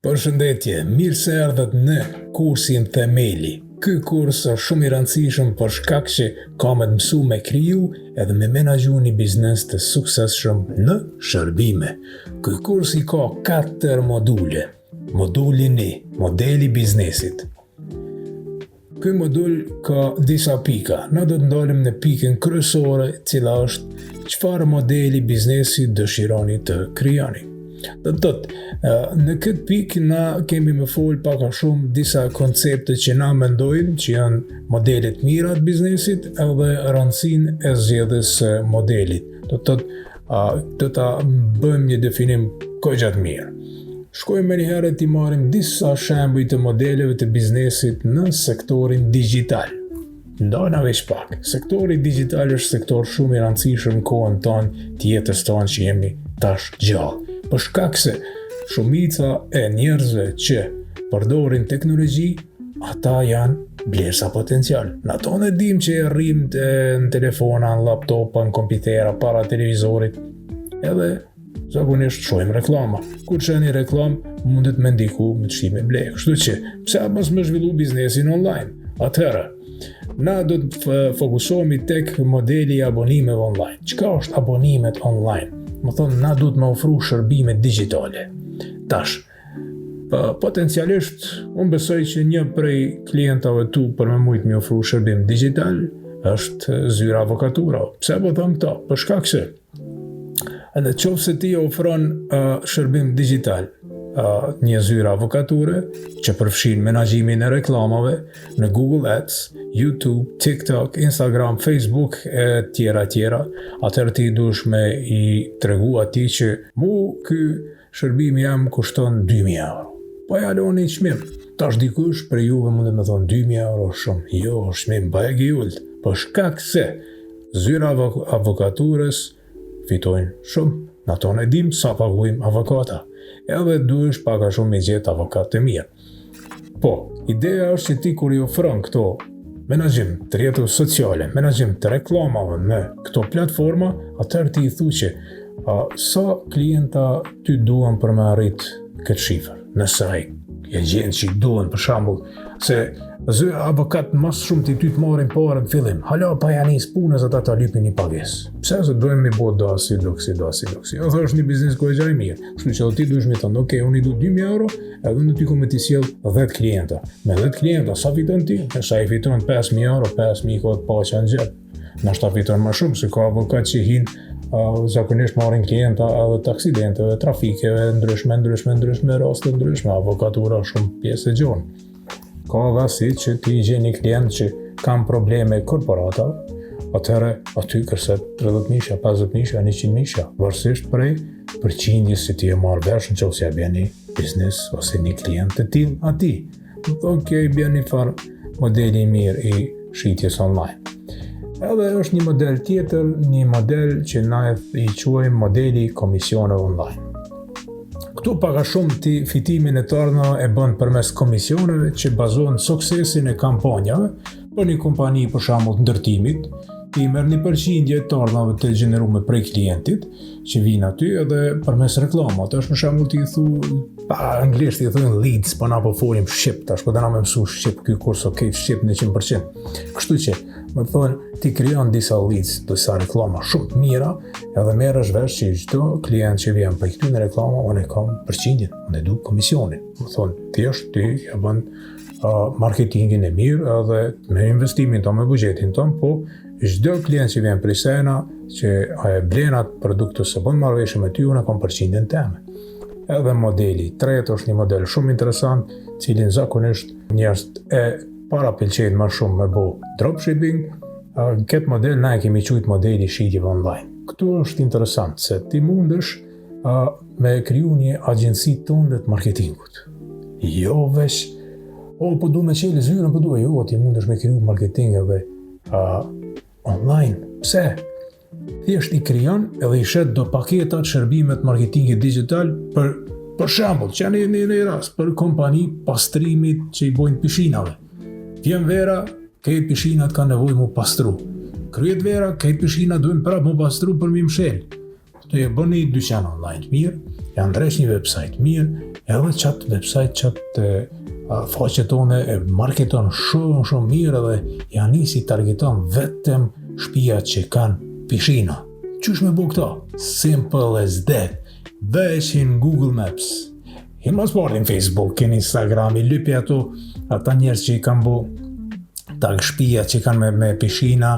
Përshëndetje, mirë se erdhët në kursin Themeli. Ky kurs është shumë i rëndësishëm për shkak që ka me të mësu me kriju edhe me menaxhu një biznes të suksesshëm në shërbime. Ky kurs i ka 4 module. Moduli 1, modeli biznesit. Ky modul ka disa pika. Na do të ndalim në pikën kryesore, cila është çfarë modeli biznesi dëshironi të krijoni. Në këtë pikë na kemi me fol pak a shumë disa koncepte që na mendojmë që janë modelet mira të biznesit edhe rëndësinë e zgjedhjes së modelit. Do ta bëjmë një definim gjatë mirë. Shkojmë me njëherë t'i marrim disa shembuj të modeleve të biznesit në sektorin digital. Ndajna veç pak. Sektori digital është sektor shumë i rëndësishëm në kohën tonë të jetës tonë që jemi tash gjallë. Për shkak se shumica e njerëzve që përdorin teknologji, ata janë blersa potencial. Na tonë e dim që e rrim në telefona, në laptopa, në kompjutera, para televizorit, edhe zakonisht shohim reklama. Kur shani reklam, mundet me ndiku me çime blek. Kështu që, pse mos më zhvillu biznesin online? Atëherë, na do të fokusohemi tek modeli i abonimeve online. Çka është abonimet online? Më thonë, na duhet me ofru shërbime digitale. Tash, potencialisht, unë besoj që një prej klientave tu për me mujtë me ofru shërbim digital është zyra avokatura. Pse po thëmë këta? Për shkak se edhe qoftë se ti ofron shërbim digital, një zyrë avokature që përfshin menaxhimin e reklamave në Google Ads, YouTube, TikTok, Instagram, Facebook e tjera, atëherë ti duhesh me i tregu atij që ky shërbim jam kushton 2.000 euro. Po ja loni çmim. Tash dikush për juve mundet me thonë 2.000 euro shumë. Jo, çmim bajegi ult. Për shkak se zyra avokaturës fitojnë shumë. Na tonë e dim sa paguajmë avokata. Edhe duhesh pak a shumë me gjetë avokat të mirë. Po, ideja është që ti kur i ofron këto menaxhim të rrjeteve sociale, menaxhim të reklamave në këto platforma, atëherë ti i thu që sa klienta ty duhen për me arrit këtë shifër. Nëse ai e gjen që i duhen për shembull, se avokat mas shumë ty të marrin parën në fillim. Hala pa ja nis punës ata ta lypin një pagesë. Pse se duhem mi bë dosi. Edhe është një biznes goxha i mirë. Kështu që ti duhesh mi thonë, "Ok, unë i du 2.000 euro, edhe unë ty kom të sjell 10 klienta. Me 10 klienta sa fiton ti? Sa i fiton 5.000 euro, 5.000 kohë pacha në xhep. Nashta fiton më shumë se ka avokat që hin zakonisht marrin klienta edhe të aksidenteve, trafikeve, ndryshme, raste ndryshme, avokatura shumë pjesë e gjonë. Ka rasti që ti gjen një klient që kam probleme korporata, atëherë aty kërset 30.000, 50.000, 100.000, varësisht prej përqindjes që ti e marrë vesh në qoftë se ja bën një biznes ose një klient të tillë atij. Okej, bën një farë modeli i mirë i shitjes online. Edhe është një model tjetër, një model që na i quajmë modeli komisioneve online. Këtu pak a shumë ti fitimin e të ardhmeve e bën përmes komisioneve që bazohen suksesin e kampanjave për një kompani për shembull ndërtimit, ti merr një përqindje të ardhmeve të gjeneruar prej klientit që vijnë aty edhe përmes reklamave. Tash për shembull ti i thu anglisht i thonë leads, po na po folim shqip, tash po dana më mësu shqip ky kurs, okay, shqip në 100%. Kështu që më thonë, ti krijon disa leads, disa reklama shumë të mira, edhe merresh vesh që çdo klient që vjen për këtyre reklama, unë kam përqindjen, unë du komisionin. Më thonë, thjesht ti e bën marketingin e mirë edhe me investimin tonë, me buxhetin tonë, po çdo klient që vjen prej sena, që e blen atë produkt ose bën marrëveshje me ty, unë kam përqindjen teme. Edhe modeli i tretë është një model shumë interesant, cilin zakonisht njerëzit e parapëlqejnë më shumë me bo dropshipping. Këtë model na e kemi quajtur modeli shitjeve online. Këtu është interesant se ti mundesh me kriju një agjenci tënde të marketingut. Jo vesh, po du me qelë zyrën, po du ti mundesh me kriju marketing edhe online. Pse? Thjesht i krijon edhe i shet do paketat shërbimet marketingit digital për shembull, që janë një rast për kompani pastrimit që i bojnë pishinave. Vjen vera, këto pishinat kanë nevojë mu pastru. Kryet vera, këto pishina duhen prapë mu pastru për mi mshel. Të e bëni dyqan online mirë, ja ndresh një website mirë, edhe qatë website, qatë faqet tone e marketon shumë mirë edhe ja nisi targeton vetëm shtëpiat që kanë pishina. Qysh me bu këto? Simple as that. Veshin Google Maps. I mos portin Facebook, në Instagram, i lypi ata njerëz që i kanë bu tag shtëpia që kanë me pishina,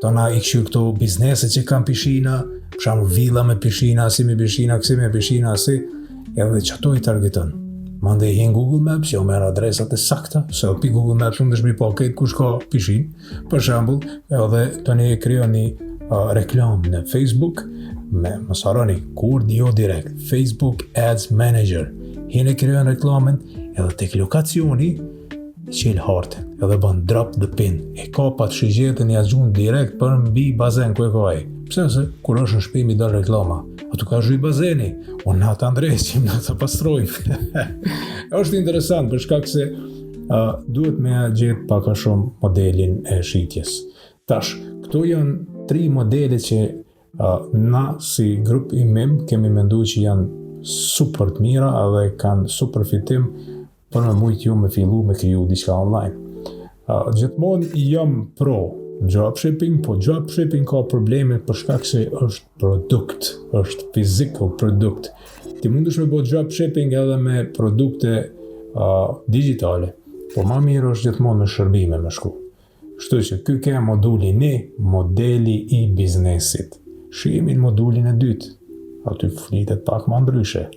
tona i këshu këto biznese që kanë pishina, për shembull villa me pishina, si me pishina, kësi me pishina, si, edhe që ato i targeton. Mandej hin Google Maps, jo merr adresat e sakta, se pi Google Maps unë dëshmi pa këtë kush ka pishin. Për shembull, edhe tani e krijoni reklam në Facebook, mos harroni, kur jo direkt, Facebook Ads Manager. Hin e krijon reklamen, edhe tek lokacioni qel hartë, edhe bën drop the pin. E ka pat shigjetën ja gjun direkt për mbi bazen ku e ka ai. Pse se kur është në shtëpi mi dal reklama, aty ka zhyj bazeni, unë na ta ndresim, na ta pastrojmë. Është interesant për shkak se duhet me gjetë pak a shumë modelin e shitjes. Tash, këto janë 3 modele që na si grup i MIM kemi menduar që janë super të mira edhe kanë super fitim për me mujt ju me fillu me kriju diçka online. Gjithmonë jam pro dropshipping, po dropshipping ka probleme për shkak se është produkt, është physical produkt. Ti mundesh me bëj dropshipping edhe me produkte digitale, po më mirë është gjithmonë me shërbime me shku. Kështu që ky ka moduli 1, modeli i biznesit. Shihemi në modulin e dytë. Aty flitet pak më ndryshe.